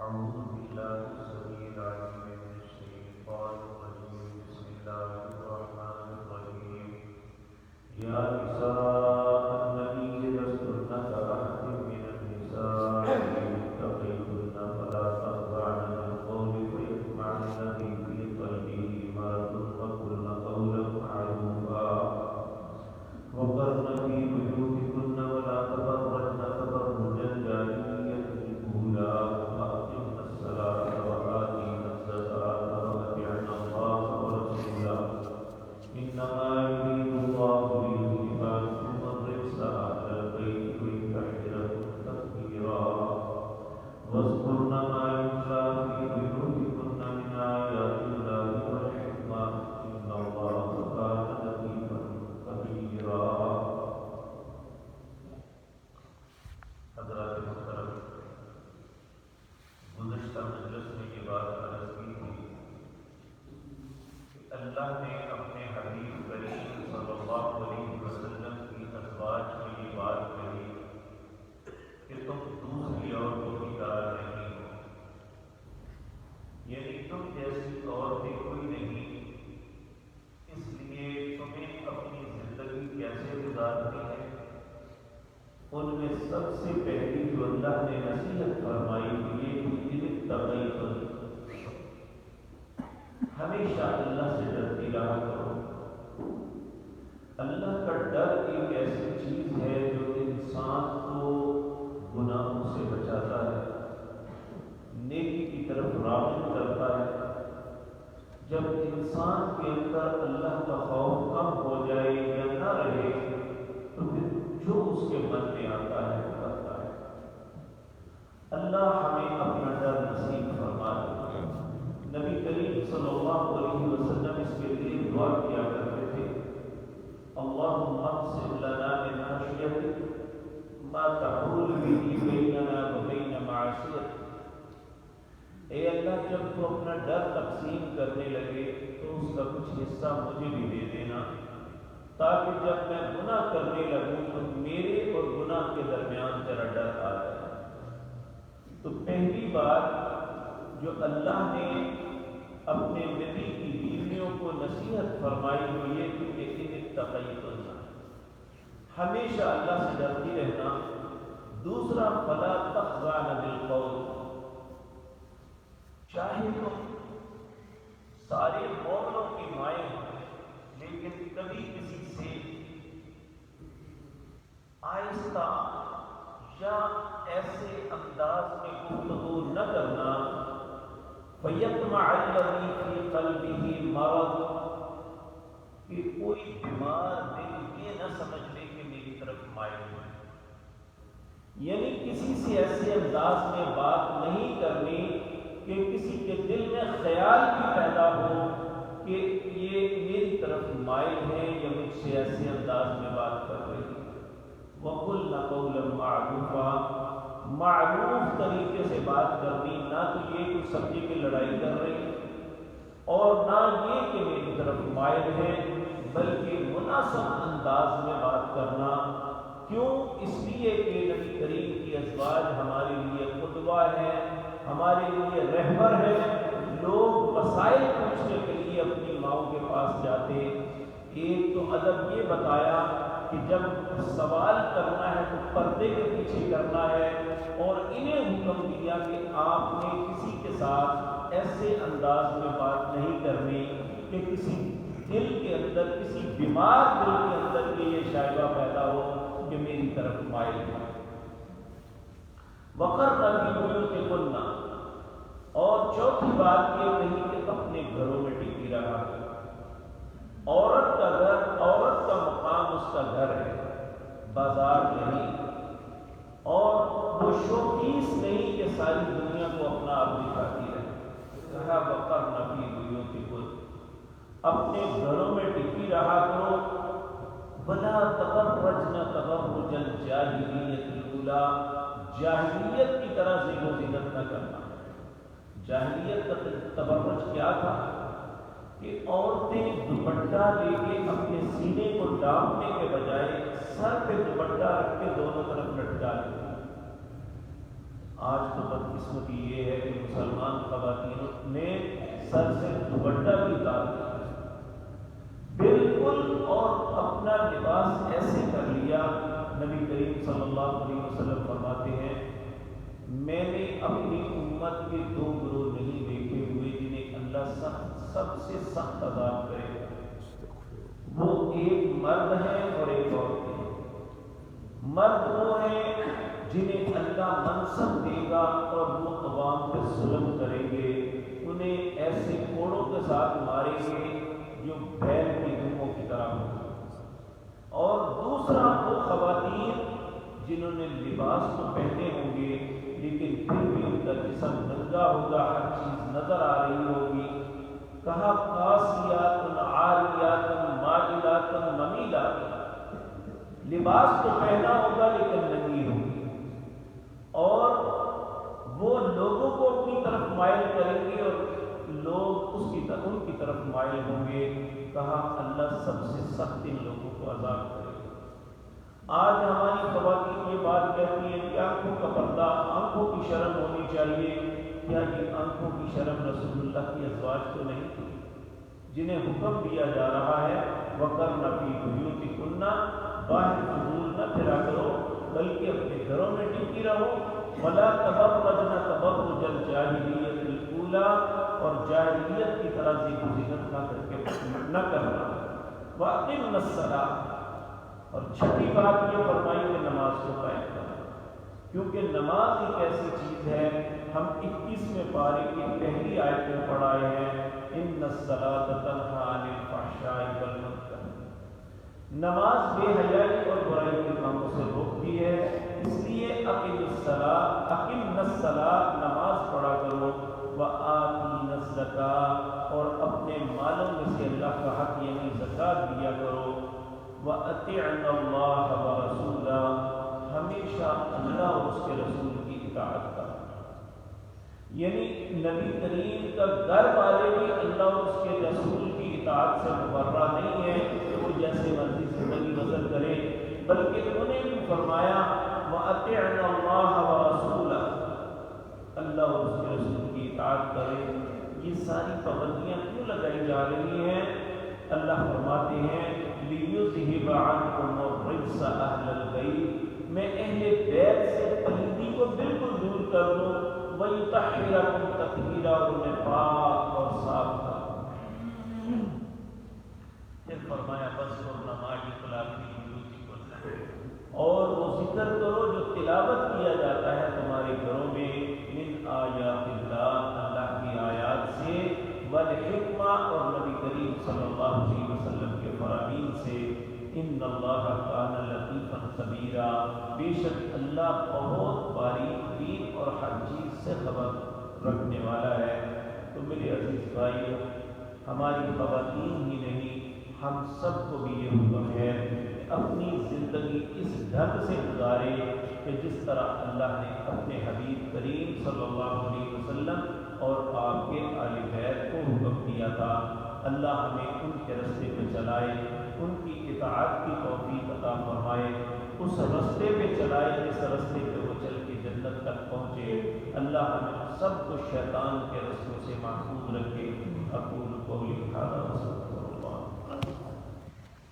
أعوذ بالله السميع العليم من الشيطان الرجيم بسم الله الرحمن الرحيم يا نساء النبي لستن كأحد من النساء إن اتقيتن فلا تخضعن بالقول فيطمع الذي في قلبه مرض وقلن قولا معروفا وقرن في بيوتكن ولا تبرجن تبرج الجاهلية الأولى وأقمن الصلاة وآتين الزكاة وأطعن الله ورسوله إنما يريد الله ليذهب عنكم الرجس أهل البيت ويطهركم تطهيرا واذكرن ما يتلى في بيوتكن من آيات الله والحكمة إن الله كان لطيفا خبيرا. حضرات محترم، گزشتہ مجلس میں یہ بات عرض کی تھی کہ اللہ نے اپنے حبیب کریم صلی اللہ علیہ وسلم کی ازواج میں یہ بات کہی کہ تم دوسری عورتوں کی طرح نہیں ہو، یعنی تم جیسی عورتیں کوئی نہیں، اس لیے تمہیں اپنی زندگی کیسے گزارنی ہے ان میں سب سے پہلی جو اللہ نے نصیحت فرمائی یہ تقیتن، ہمیشہ اللہ سے ڈرتی رہا کرو. اللہ کا ڈر ایک ایسی چیز ہے جو انسان کو گناہوں سے بچاتا ہے، نیکی کی طرف راغب کرتا ہے. جب انسان کے اندر اللہ کا خوف کم ہو جائے یا نہ رہے تو پھر جو اس کے من میں آتا ہے وہ کرتا ہے. اللہ ہمیں اپنا ڈر نصیب فرما دے. نبی کریم صلی اللہ علیہ وسلم اس کے لیے دعا کیا کرتے تھے، اللہم اقسم لنا من خشیتک ما تحول به بیننا وبین معصیتک. اے اللہ، جب تو اپنا ڈر تقسیم کرنے لگے تو اس کا کچھ حصہ مجھے بھی دے دینا، تاکہ جب میں گناہ کرنے لگوں تو میرے اور گناہ کے درمیان تیرا ڈر آ جائے. تو پہلی بات جو اللہ نے اپنے نبی کی بیویوں کو نصیحت فرمائی وہ یہ کہ ان اتقیتن، ہمیشہ اللہ سے ڈرتی رہنا. دوسرا فلا تخضعن بالقول، چاہے تم سارے قولوں کی مائیں ہوں لیکن کبھی کسی سے آہستہ یا ایسے انداز میں گفتگو نہ کرنا فَيَطْمَعَ الَّذِي فِي قَلْبِهِ مَرَضٌ، کہ کوئی بیمار دل یہ نہ سمجھ لے کہ میری طرف مائل ہے. یعنی کسی سے ایسے انداز میں بات نہیں کرنی کہ کسی کے دل میں خیال بھی پیدا ہو کہ یہ میری طرف مائل ہے یا مجھ سے ایسے انداز میں بات کر رہی ہے. وَقُلْنَ قَوْلًا مَعْرُوفًا، معروف طریقے سے بات کرنی، نہ تو یہ کہ سبزی کی لڑائی کر رہی اور نہ یہ کہ میری طرف مائل ہے، بلکہ مناسب انداز میں بات کرنا. کیوں؟ اس لیے کہ نبی کریم کی ازواج ہمارے لیے قدوہ ہے، ہمارے لیے رہبر ہے. لوگ مسائل پوچھنے کے لیے اپنی ماؤں کے پاس جاتے. ایک تو ادب یہ بتایا کہ جب سوال کرنا ہے تو پردے کے پیچھے کرنا ہے، اور انہیں حکم دیا کہ آپ نے کسی کے ساتھ ایسے انداز میں بات نہیں کرنی کہ کسی دل کے اندر، کسی بیمار دل کے اندر یہ شائبہ پیدا ہو کہ میری طرف مائل ہے. وَقَرْنَ فِي بُيُوتِكُنَّ، اور چوتھی بات یہ کہی کہ اپنے گھروں میں ٹکی رہا. عورت کا گھر، عورت کا مقام اس کا گھر ہے، بازار نہیں، اور وہ شوکیس نہیں کہ ساری دنیا کو اپنا آپ دکھاتی رہے. کہا وَقَرْنَ فِي بُيُوتِكُنَّ، اپنے گھروں میں ٹکی رہا کرو. وَلَا تَبَرَّجْنَ تَبَرُّجَ الْجَاهِلِيَّةِ الْأُولَىٰ، جاہلیت کی طرح زیب و زینت نہ کرنا. جاہلیت کا تبرج کیا تھا کہ عورتیں دوپٹہ لے کے اپنے سینے کو ڈانپنے کے بجائے سر پہ دوپٹہ رکھ کے دونوں طرف لٹکا لیتی. آج تو بدقسمتی یہ ہے کہ مسلمان خواتین نے سر سے دوپٹہ بھی اتار دیا بالکل، اور اپنا لباس ایسے کر لیا۔ نبی کریم صلی اللہ علیہ وسلم فرماتے ہیں میں نے اپنی امت کے دو گروہ نہیں دیکھے ہوئے جنہیں اللہ سب سے سخت عذاب کرے گا، وہ ایک مرد ہے اور ایک عورت ہے۔ مرد وہ ہیں جنہیں اللہ منصب دے گا اور وہ عوام پہ ظلم کریں گے، انہیں ایسے کوڑوں کے ساتھ ماریں گے جو بیل کی دموں کی طرح ہوگی۔ اور دوسرا وہ خواتین جنہوں نے لباس تو پہنے ہوں گے لیکن پھر بھی ان کا جسم ننگا ہوگا، ہر چیز نظر آ رہی ہوگی۔ کہا قاسیات عاریات مائلات ممیلات، لباس تو پہنا ہوگا لیکن ننگی ہوگی، اور وہ لوگوں کو اپنی طرف مائل کریں گے اور لوگ ان کی طرف مائل ہوں گے۔ کہا اللہ سب سے سخت ان لوگوں کو عذاب کرے گا۔ آج ہماری خواتین یہ بات کہتی ہیں کہ آنکھوں کا پردہ، آنکھوں کی شرم ہونی چاہیے۔ کیا یہ آنکھوں کی شرم رسول اللہ کی ازواج تو نہیں تھی جنہیں حکم دیا جا رہا ہے وَقَرْنَ فِي بُيُوتِكُنَّ، باہر فضول نہ پھرا کرو بلکہ اپنے گھروں میں ٹکی رہو، وَلَا تَبَرَّجْنَ تَبَرُّجَ الْجَاهِلِيَّةِ الْأُولَىٰ، اور جاہلیت کی طرح زینت نہ کرنا، وَأَقِمْنَ الصَّلَاةَ، اور چھٹی بات یہ فرمائی کہ نماز کو قائم کرنا، کیونکہ نماز ایک ایسی چیز ہے، ہم 21ویں پارے کی پہلی آیت میں پڑھائے ہیں إِنَّ الصَّلَاةَ تَنْهَىٰ عَنِ الْفَحْشَاءِ وَالْمُنکَرِ، نماز بے حیائی اور برائی کے کاموں سے روکتی ہے، اس لیے اقم الصلاۃ، نماز پڑھا کرو، وآتین الزکاۃ، اور اپنے مالوں میں سے اللہ کا حق یعنی زکوٰۃ دیا کرو، وأطعن اللہ ورسولہ، ہمیشہ اللہ اور اس کے رسول کی اطاعت کرو۔ یعنی نبی کریم کا گھر والے بھی اللہ اور اس کے رسول کی اطاعت سے مبرہ نہیں ہے کہ وہ جیسے مرضی زندگی بسر کرے، بلکہ انہیں بھی فرمایا وَأَطِعْنَ اللَّهَ وَرَسُولَهُ، اللہ اور اس کے رسول کی اطاعت کرے۔ یہ ساری پابندیاں کیوں لگائی جا رہی ہیں؟ اللہ فرماتے ہیں لِيُذْهِبَ عَنْكُمُ الرِّجْسَ أَهْلَ الْبَيْتِ، میں اہل بیت سے پلیدی کو بالکل دور کر دوں، وَيُطَهِّرَكُمْ تَطْهِيرًا، اور انہیں پاک اور صاف کر دوں۔ پھر فرمایا وَاذْكُرْنَ مَا يُتْلَىٰ فِي بُيُوتِكُنَّ، اور وہ ذکر کرو جو تلاوت کیا جاتا ہے تمہارے گھروں میں، من آیات اللہ، اللہ کی آیات سے، والحکمہ، اور نبی کریم صلی اللہ علیہ وسلم کے فرامین سے، ان اللہ کان لطیفا خبیرا، بے شک اللہ بہت باریک بین اور ہر چیز سے خبر رکھنے والا ہے۔ تو میرے عزیز بھائیو، ہماری خواتین ہی نہیں ہم سب کو بھی یہ حکم ہے کہ اپنی زندگی اس ڈھنگ سے گزارے کہ جس طرح اللہ نے اپنے حبیب کریم صلی اللہ علیہ وسلم اور آپ کے آل بیت کو حکم دیا تھا۔ اللہ ہمیں ان کے رستے پہ چلائے، ان کی اطاعت کی توفیق عطا فرمائے، اس رستے پہ چلائے جس رستے پہ وہ چل کے جنت تک پہنچے۔ اللہ ہمیں سب کو شیطان کے رستوں سے محفوظ رکھے۔ اقول قولی ھذا۔